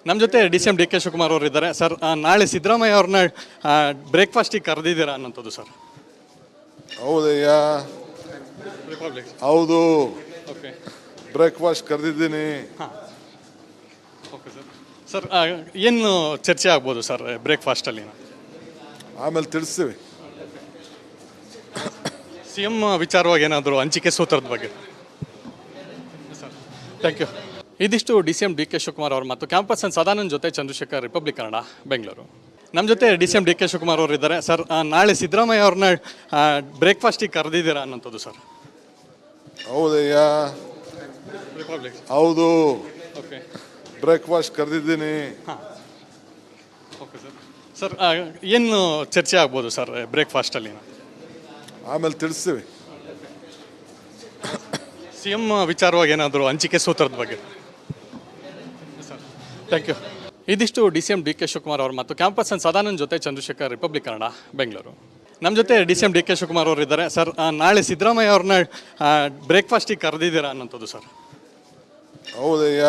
ನಮ್ಮ ಜೊತೆ D K Shivakumar ಅವರು ಇದ್ದಾರೆ ಸರ್. ನಾಳೆ ಸಿದ್ದರಾಮಯ್ಯ ಅವ್ರನ್ನ ಬ್ರೇಕ್ಫಾಸ್ಟಿಗೆ ಕರೆದಿದ್ದೀರಾ ಅನ್ನೋಂಥದ್ದು ಸರ್. ಹೌದಯ್ಯ, ರಿಪಬ್ಲಿಕ್. ಹೌದು, ಓಕೆ ಬ್ರೇಕ್ಫಾಸ್ಟ್ ಕರೆದಿದ್ದೀನಿ. Okay sir. ಸರ್ ಏನು ಚರ್ಚೆ ಆಗ್ಬೋದು ಸರ್ ಬ್ರೇಕ್ಫಾಸ್ಟಲ್ಲಿ? ಆಮೇಲೆ ತಿಳಿಸ್ತೀವಿ. ಸಿ ಎಂ ವಿಚಾರವಾಗಿ ಏನಾದರೂ ಹಂಚಿಕೆ ಸೂತ್ರದ ಬಗ್ಗೆ ಸರ್. Thank you. ಇದಿಷ್ಟು ಡಿ ಕೆ ಶಿವಕುಮಾರ್ ಅವರು ಮತ್ತು ಕ್ಯಾಂಪಸ್ ಅಂಡ್ ಸದಾನಂದ್ ಜೊತೆ ಚಂದ್ರಶೇಖರ್, ರಿಪಬ್ಲಿಕ್ ಕನ್ನಡ, ಬೆಂಗಳೂರು. ನಮ್ಮ ಜೊತೆ ಡಿ ಕೆ ಶಿವಕುಮಾರ್ ಅವರು ಇದ್ದಾರೆ ಸರ್. ನಾಳೆ ಸಿದ್ದರಾಮಯ್ಯ ಅವ್ರನ್ನ ಬ್ರೇಕ್ಫಾಸ್ಟಿಗೆ ಕರೆದಿದ್ದೀರಾ ಅನ್ನೋಂಥದ್ದು ಸರ್. ಹೌದಯ್ಯ, ರಿಪಬ್ಲಿಕ್. ಹೌದು, ಓಕೆ ಬ್ರೇಕ್ಫಾಸ್ಟ್ ಕರೆದಿದ್ದೀನಿ. Okay sir. ಸರ್ ಏನು ಚರ್ಚೆ ಆಗ್ಬೋದು ಸರ್ ಬ್ರೇಕ್ಫಾಸ್ಟಲ್ಲಿ? ಆಮೇಲೆ ತಿಳಿಸ್ತೀವಿ. ಸಿ ಎಂ ವಿಚಾರವಾಗಿ ಏನಾದರೂ ಹಂಚಿಕೆ ಸೂತ್ರದ ಬಗ್ಗೆ ಸರ್. Thank you. ಇದಿಷ್ಟು ಡಿ ಕೆ ಶಿವಕುಮಾರ್ ಅವರು ಮತ್ತು ಕ್ಯಾಂಪಸ್ ಅಂಡ್ ಸದಾನಂದ್ ಜೊತೆ ಚಂದ್ರಶೇಖರ್, ರಿಪಬ್ಲಿಕ್ ಕನ್ನಡ, ಬೆಂಗಳೂರು. ನಮ್ಮ ಜೊತೆ ಡಿ ಕೆ ಶಿವಕುಮಾರ್ ಅವರು ಇದ್ದಾರೆ ಸರ್. ನಾಳೆ ಸಿದ್ದರಾಮಯ್ಯ ಅವ್ರನ್ನ ಬ್ರೇಕ್ಫಾಸ್ಟಿಗೆ ಕರೆದಿದ್ದೀರಾ ಅನ್ನೋಂಥದ್ದು ಸರ್. ಹೌದಯ್ಯ,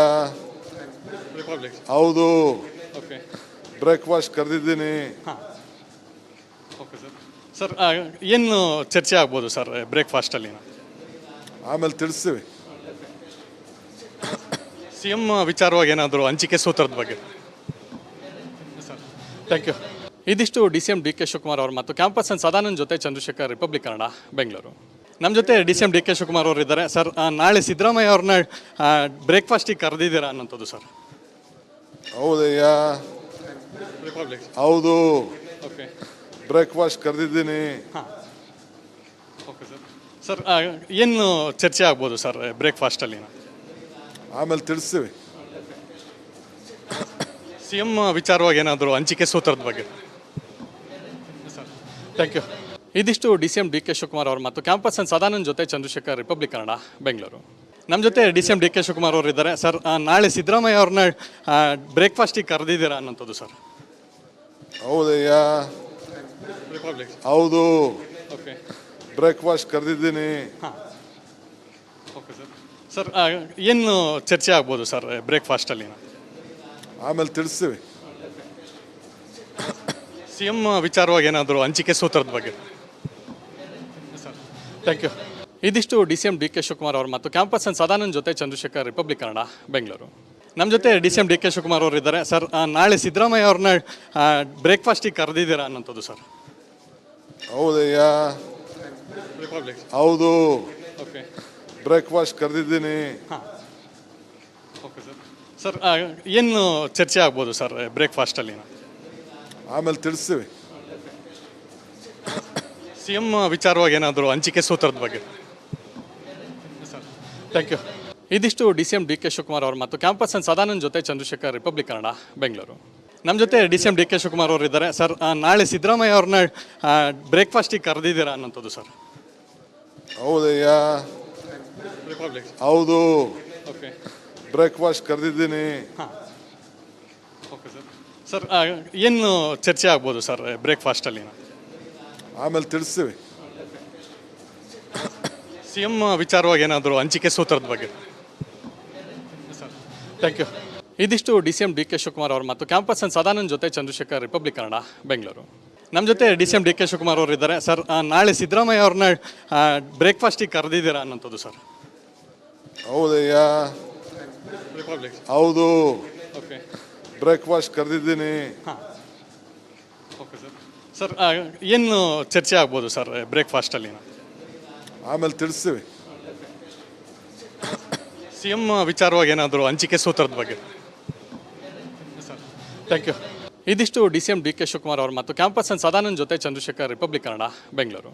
ರಿಪಬ್ಲಿಕ್. ಹೌದು, ಓಕೆ ಬ್ರೇಕ್ಫಾಸ್ಟ್ ಕರೆದಿದ್ದೀನಿ. Okay sir. ಸರ್ ಏನು ಚರ್ಚೆ ಆಗ್ಬೋದು ಸರ್ ಬ್ರೇಕ್ಫಾಸ್ಟಲ್ಲಿ? ಆಮೇಲೆ ತಿಳಿಸ್ತೀವಿ. ಸಿ ಎಂ ವಿಚಾರವಾಗಿ ಏನಾದರೂ ಹಂಚಿಕೆ ಸೂತ್ರದ ಬಗ್ಗೆ ಸರ್. Thank you. ಇದಿಷ್ಟು ಡಿ ಕೆ ಶಿವಕುಮಾರ್ ಅವರು ಮತ್ತು ಕ್ಯಾಂಪಸ್ ಅಂಡ್ ಸದಾನಂದ್ ಜೊತೆ ಚಂದ್ರಶೇಖರ್, ರಿಪಬ್ಲಿಕ್ ಕನ್ನಡ, ಬೆಂಗಳೂರು. ನಮ್ಮ ಜೊತೆ ಡಿ ಕೆ ಶಿವಕುಮಾರ್ ಅವರು ಇದ್ದಾರೆ ಸರ್. ನಾಳೆ ಸಿದ್ದರಾಮಯ್ಯ ಅವ್ರನ್ನ ಬ್ರೇಕ್ಫಾಸ್ಟಿಗೆ ಕರೆದಿದ್ದೀರಾ ಅನ್ನೋಂಥದ್ದು ಸರ್. ಹೌದಯ್ಯ, ರಿಪಬ್ಲಿಕ್. ಹೌದು, ಓಕೆ ಬ್ರೇಕ್ಫಾಸ್ಟ್ ಕರೆದಿದ್ದೀನಿ. Okay sir. ಸರ್ ಏನು ಚರ್ಚೆ ಆಗ್ಬೋದು ಸರ್ ಬ್ರೇಕ್ಫಾಸ್ಟಲ್ಲಿ? ಆಮೇಲೆ ತಿಳಿಸ್ತೀವಿ. ಸಿ ಎಂ ವಿಚಾರವಾಗಿ ಏನಾದರೂ ಹಂಚಿಕೆ ಸೂತ್ರದ ಬಗ್ಗೆ ಸರ್. Thank you. ಇದಿಷ್ಟು ಡಿ ಕೆ ಶಿವಕುಮಾರ್ ಅವರು ಮತ್ತು ಕ್ಯಾಂಪಸ್ ಅಂಡ್ ಸದಾನಂದ್ ಜೊತೆ ಚಂದ್ರಶೇಖರ್, ರಿಪಬ್ಲಿಕ್ ಕನ್ನಡ, ಬೆಂಗಳೂರು. ನಮ್ಮ ಜೊತೆ ಡಿ ಕೆ ಶಿವಕುಮಾರ್ ಅವರು ಇದ್ದಾರೆ ಸರ್. ನಾಳೆ ಸಿದ್ದರಾಮಯ್ಯ ಅವ್ರನ್ನ ಬ್ರೇಕ್ಫಾಸ್ಟಿಗೆ ಕರೆದಿದ್ದೀರಾ ಅನ್ನೋಂಥದ್ದು ಸರ್. ಹೌದಯ್ಯ, ರಿಪಬ್ಲಿಕ್. ಹೌದು, ಓಕೆ ಬ್ರೇಕ್ಫಾಸ್ಟ್ ಕರೆದಿದ್ದೀನಿ. Okay sir. ಸರ್ ಏನು ಚರ್ಚೆ ಆಗ್ಬೋದು ಸರ್ ಬ್ರೇಕ್ಫಾಸ್ಟಲ್ಲಿ? ಆಮೇಲೆ ತಿಳಿಸ್ತೀವಿ. ಸಿ ಎಂ ವಿಚಾರವಾಗಿ ಏನಾದರೂ ಹಂಚಿಕೆ ಸೂತ್ರದ ಬಗ್ಗೆ ಸರ್. Thank you. ಇದಿಷ್ಟು ಡಿ ಕೆ ಶಿವಕುಮಾರ್ ಅವರು ಮತ್ತು ಕ್ಯಾಂಪಸ್ ಅಂಡ್ ಸದಾನಂದ್ ಜೊತೆ ಚಂದ್ರಶೇಖರ್, ರಿಪಬ್ಲಿಕ್ ಕನ್ನಡ, ಬೆಂಗಳೂರು. ನಮ್ಮ ಜೊತೆ ಡಿ ಕೆ ಶಿವಕುಮಾರ್ ಅವರು ಇದ್ದಾರೆ ಸರ್. ನಾಳೆ ಸಿದ್ದರಾಮಯ್ಯ ಅವ್ರನ್ನ ಬ್ರೇಕ್ಫಾಸ್ಟಿಗೆ ಕರೆದಿದ್ದೀರಾ ಅನ್ನೋಂಥದ್ದು ಸರ್. ಹೌದಯ್ಯ, ರಿಪಬ್ಲಿಕ್. ಹೌದು, ಓಕೆ ಬ್ರೇಕ್ಫಾಸ್ಟ್ ಕರೆದಿದ್ದೀನಿ. Okay sir. ಸರ್ ಏನು ಚರ್ಚೆ ಆಗ್ಬೋದು ಸರ್ ಬ್ರೇಕ್ಫಾಸ್ಟಲ್ಲಿ? ಆಮೇಲೆ ತಿಳಿಸ್ತೀವಿ. ಸಿ ಎಂ ವಿಚಾರವಾಗಿ ಏನಾದರೂ ಹಂಚಿಕೆ ಸೂತ್ರದ ಬಗ್ಗೆ ಸರ್. Thank you. ಇದಿಷ್ಟು ಡಿ ಕೆ ಶಿವಕುಮಾರ್ ಅವರು ಮತ್ತು ಕ್ಯಾಂಪಸ್ ಅಂಡ್ ಸದಾನಂದ್ ಜೊತೆ ಚಂದ್ರಶೇಖರ್, ರಿಪಬ್ಲಿಕ್ ಕನ್ನಡ, ಬೆಂಗಳೂರು. ನಮ್ಮ ಜೊತೆ ಡಿ ಕೆ ಶಿವಕುಮಾರ್ ಅವರು ಇದ್ದಾರೆ ಸರ್. ನಾಳೆ ಸಿದ್ದರಾಮಯ್ಯ ಅವ್ರನ್ನ ಬ್ರೇಕ್ಫಾಸ್ಟಿಗೆ ಕರೆದಿದ್ದೀರಾ ಅನ್ನೋಂಥದ್ದು ಸರ್. ಹೌದಯ್ಯ, ರಿಪಬ್ಲಿಕ್. ಹೌದು, ಓಕೆ ಬ್ರೇಕ್ಫಾಸ್ಟ್ ಕರೆದಿದ್ದೀನಿ. Okay sir. ಸರ್ ಏನು ಚರ್ಚೆ ಆಗ್ಬೋದು ಸರ್ ಬ್ರೇಕ್ಫಾಸ್ಟಲ್ಲಿ? ಆಮೇಲೆ ತಿಳಿಸ್ತೀವಿ. ಸಿ ಎಂ ವಿಚಾರವಾಗಿ ಏನಾದರೂ ಹಂಚಿಕೆ ಸೂತ್ರದ ಬಗ್ಗೆ ಸರ್. Thank you. ಇದಿಷ್ಟು ಡಿ ಕೆ ಶಿವಕುಮಾರ್ ಅವರು ಮತ್ತು ಕ್ಯಾಂಪಸ್ ಅಂಡ್ ಸದಾನಂದ್ ಜೊತೆ ಚಂದ್ರಶೇಖರ್, ರಿಪಬ್ಲಿಕ್ ಕನ್ನಡ, ಬೆಂಗಳೂರು. ನಮ್ಮ ಜೊತೆ ಡಿ ಕೆ ಶಿವಕುಮಾರ್ ಅವರು ಇದ್ದಾರೆ ಸರ್. ನಾಳೆ ಸಿದ್ದರಾಮಯ್ಯ ಅವ್ರನ್ನ ಬ್ರೇಕ್ಫಾಸ್ಟಿಗೆ ಕರೆದಿದ್ದೀರಾ ಅನ್ನೋಂಥದ್ದು ಸರ್. ಹೌದಯ್ಯ, ರಿಪಬ್ಲಿಕ್. ಹೌದು, ಓಕೆ ಬ್ರೇಕ್ಫಾಸ್ಟ್ ಕರೆದಿದ್ದೀನಿ. Okay sir. ಸರ್ ಏನು ಚರ್ಚೆ ಆಗ್ಬೋದು ಸರ್ ಬ್ರೇಕ್ಫಾಸ್ಟಲ್ಲಿ? ಆಮೇಲೆ ತಿಳಿಸ್ತೀವಿ. ಸಿ ಎಂ ವಿಚಾರವಾಗಿ ಏನಾದರೂ ಹಂಚಿಕೆ ಸೂತ್ರದ ಬಗ್ಗೆ ಸರ್. Thank you. ಇದಿಷ್ಟು ಡಿ ಕೆ ಶಿವಕುಮಾರ್ ಅವರು ಮತ್ತು ಕ್ಯಾಂಪಸ್ ಅಂಡ್ ಸದಾನಂದ್ ಜೊತೆ ಚಂದ್ರಶೇಖರ್, ರಿಪಬ್ಲಿಕ್ ಕನ್ನಡ, ಬೆಂಗಳೂರು.